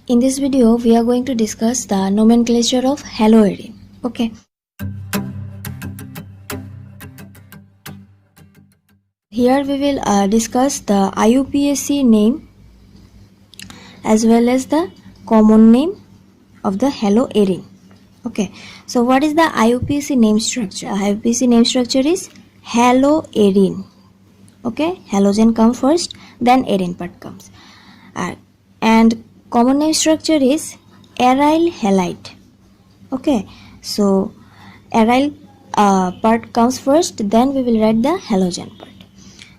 In this video, we are going to discuss the nomenclature of haloarine. Okay. Here we will discuss the IUPAC name as well as the common name of the haloarine. Okay. So what is the IUPAC name structure? IUPAC name structure is haloarine. Okay. Halogen comes first, then arine part comes. And common name structure is aryl halide. Okay, so aryl part comes first, then we will write the halogen part.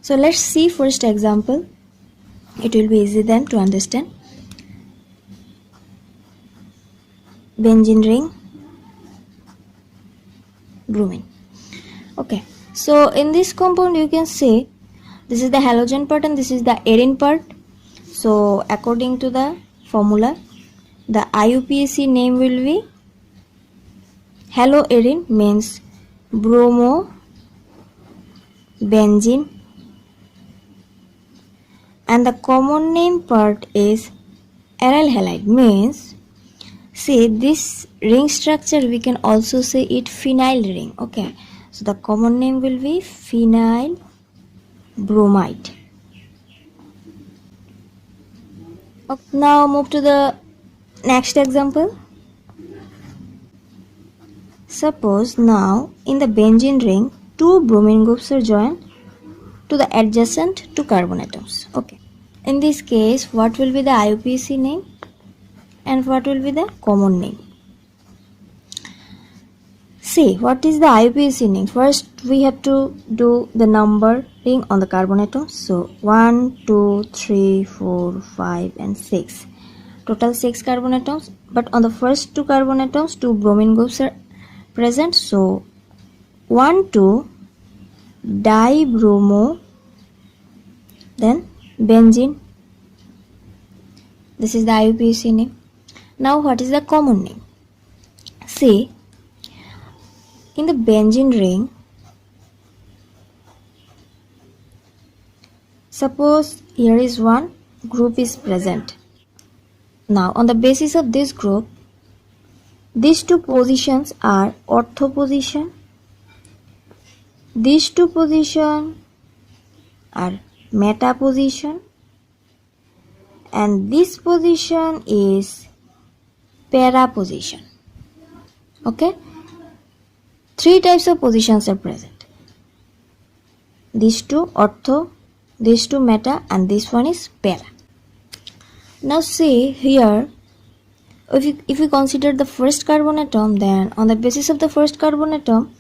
So let's see first example. It will be easy then to understand. Benzene ring, bromine. Okay, so in this compound you can say this is the halogen part and this is the arine part. So according to the formula, the IUPAC name will be haloarine, means bromo benzene, and the common name part is aryl halide, means see this ring structure we can also say it phenyl ring. Okay, so the common name will be phenyl bromide. Okay, now move to the next example. Suppose now in the benzene ring, two bromine groups are joined to the adjacent two carbon atoms. Okay. In this case, what will be the IUPAC name and what will be the common name? See, what is the IUPAC name? First, we have to do the numbering on the carbon atoms. So, 1, 2, 3, 4, 5 and 6. Total 6 carbon atoms. But on the first two carbon atoms, two bromine groups are present. So 1,2 dibromo, then benzene. This is the IUPAC name. Now what is the common name? See, in the benzene ring, suppose here is one group is present. Now on the basis of this group, these two positions are ortho position. These two positions are meta position. And this position is para position. Okay? Three types of positions are present. These two ortho, these two meta, and this one is para. Now see here, if we consider the first carbon atom, then on the basis of the first carbon atom,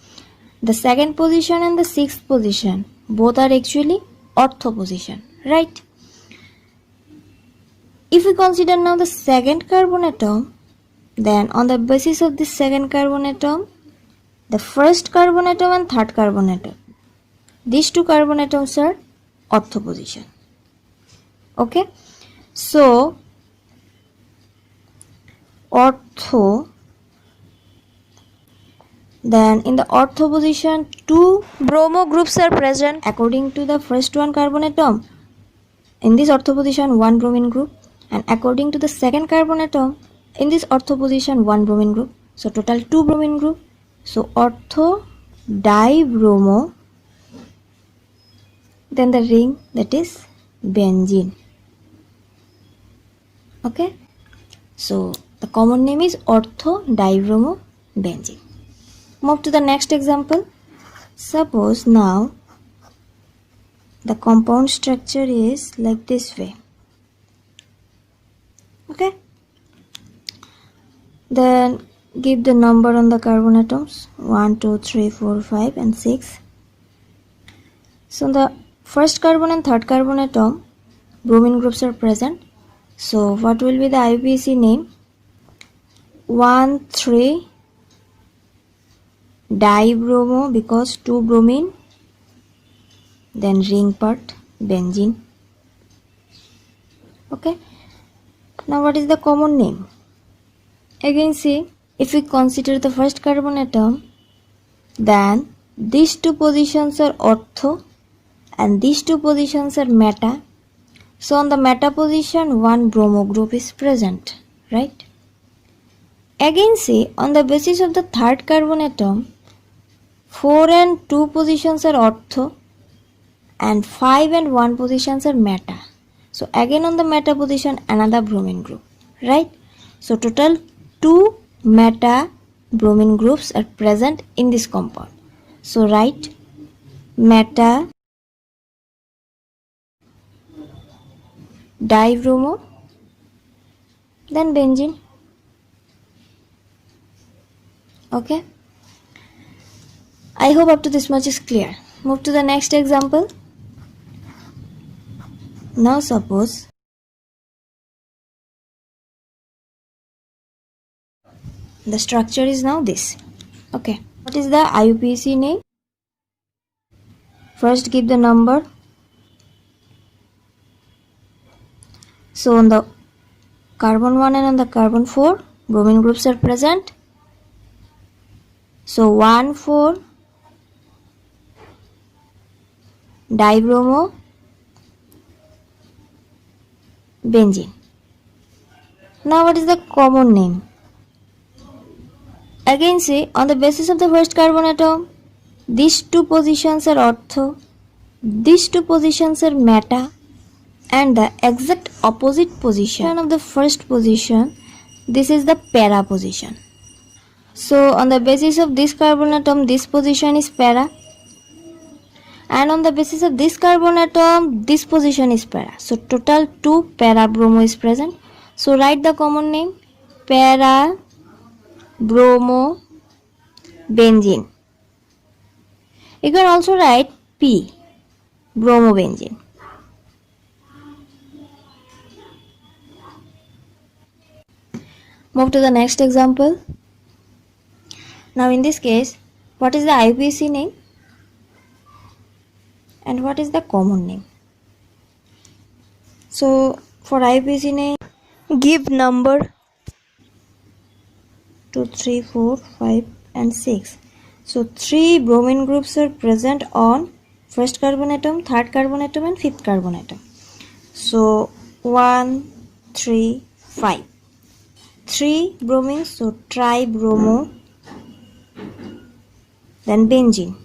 the second position and the sixth position both are actually ortho position, right? If we consider now the second carbon atom, then on the basis of this second carbon atom, the first carbon atom and third carbon atom, these two carbon atoms are ortho position. Okay, so ortho, then in the ortho position two bromo groups are present according to the first one carbon atom. In this ortho position one bromine group, and according to the second carbon atom, in this ortho position one bromine group. So total two bromine group. So ortho dibromo, then the ring, that is benzene. Okay, so the common name is ortho dibromo benzene. Move to the next example. Suppose now the compound structure is like this way. Okay, then give the number on the carbon atoms 1, 2, 3, 4, 5 and 6. So the first carbon and third carbon atom bromine groups are present. So what will be the IUPAC name? 1, 3 dibromo, because two bromine, then ring part benzene. Okay, now what is the common name? Again see, if we consider the first carbon atom, then these two positions are ortho and these two positions are meta. So on the meta position one bromo group is present, right? Again say, on the basis of the third carbon atom, 4 and 2 positions are ortho and 5 and 1 positions are meta. So again on the meta position another bromine group, right? So total 2 meta bromine groups are present in this compound. So write meta dibromo, then benzene. Okay, I hope up to this much is clear. Move to the next example. Now suppose the structure is now this. Okay, what is the IUPAC name? First give the number. So on the carbon 1 and on the carbon 4 bromine groups are present. So 1 4 dibromo benzene. Now what is the common name? Again say, on the basis of the first carbon atom, these 2 positions are ortho, these 2 positions are meta, and the exact opposite position of the first position, this is the para position. So on the basis of this carbon atom, this position is para, and on the basis of this carbon atom, this position is para. So total 2 para bromo is present. So write the common name, para bromo benzene. You can also write P, bromobenzene. Move to the next example. Now in this case, what is the IUPAC name and what is the common name? So for IUPAC name, give number 2, 3, 4, 5 and 6. So 3 bromine groups are present on first carbon atom, third carbon atom and fifth carbon atom. So 1, 3, 5. 3 bromines, so tribromo, then benzene.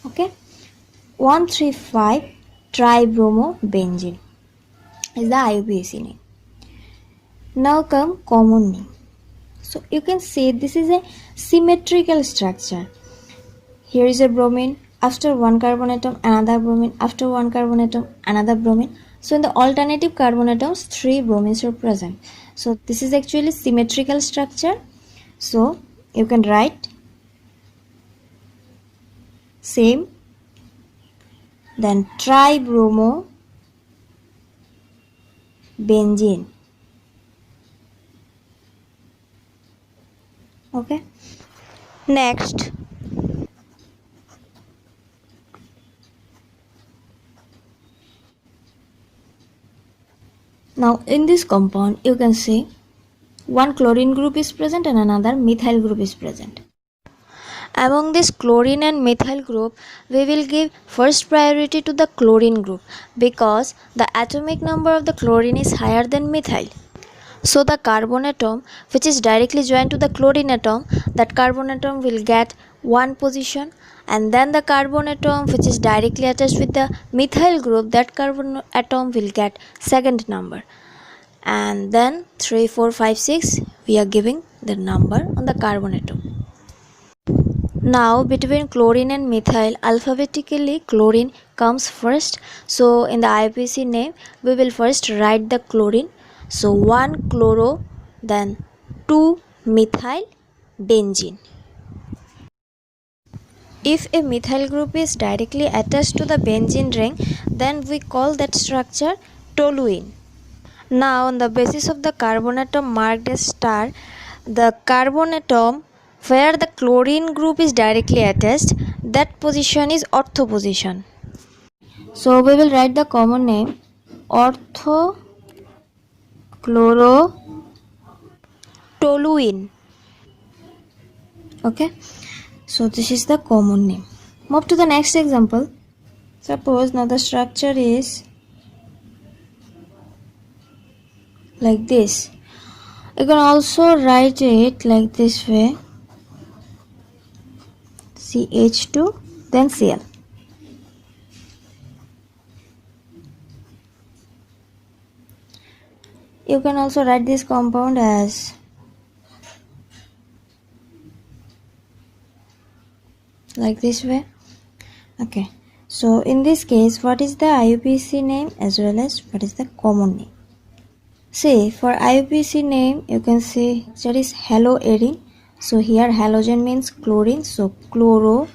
Okay, 1, 3, 5 tribromo benzene is the IUPAC name. Now come common name. So you can say this is a symmetrical structure. Here is a bromine, after one carbon atom another bromine, after one carbon atom another bromine. So in the alternative carbon atoms 3 bromines are present. So this is actually symmetrical structure. So you can write same, then tribromo benzene. Okay, next now in this compound you can say one chlorine group is present and another methyl group is present. Among this chlorine and methyl group, we will give first priority to the chlorine group because the atomic number of the chlorine is higher than methyl. So the carbon atom which is directly joined to the chlorine atom, that carbon atom will get 1 position, and then the carbon atom which is directly attached with the methyl group, that carbon atom will get second number, and then 3, 4, 5, 6 we are giving the number on the carbon atom. Now between chlorine and methyl, alphabetically chlorine comes first. So in the IUPAC name we will first write the chlorine. So 1 chloro, then 2 methyl benzene. If a methyl group is directly attached to the benzene ring, then we call that structure toluene. Now on the basis of the carbon atom marked as star, the carbon atom where the chlorine group is directly attached, that position is ortho position. So we will write the common name orthochlorotoluene. Okay, so this is the common name. Move to the next example. Suppose now the structure is like this. You can also write it like this way, CH2 then Cl. You can also write this compound as like this way. Okay, so in this case, what is the IUPAC name as well as what is the common name? See, for IUPAC name, you can see that is haloarine. So here halogen means chlorine, so chloro.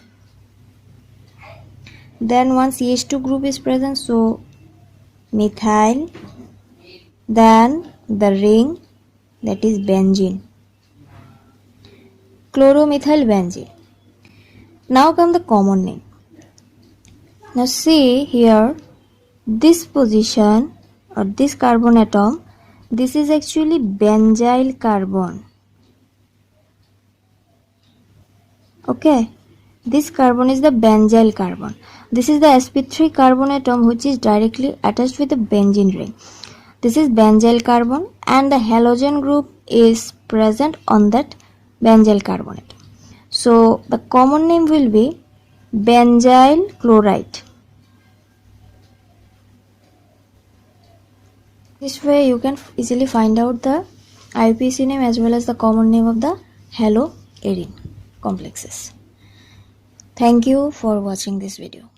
Then one CH2 group is present, so methyl. Then the ring, that is benzene, chloromethylbenzene. Now come the common name. Now see here, this position or this carbon atom, this is actually benzyl carbon. Okay, this carbon is the benzyl carbon. This is the sp3 carbon atom which is directly attached with the benzene ring. This is benzyl carbon and the halogen group is present on that benzyl carbon atom. So the common name will be benzyl chloride. This way you can easily find out the IUPAC name as well as the common name of the haloarine complexes. Thank you for watching this video.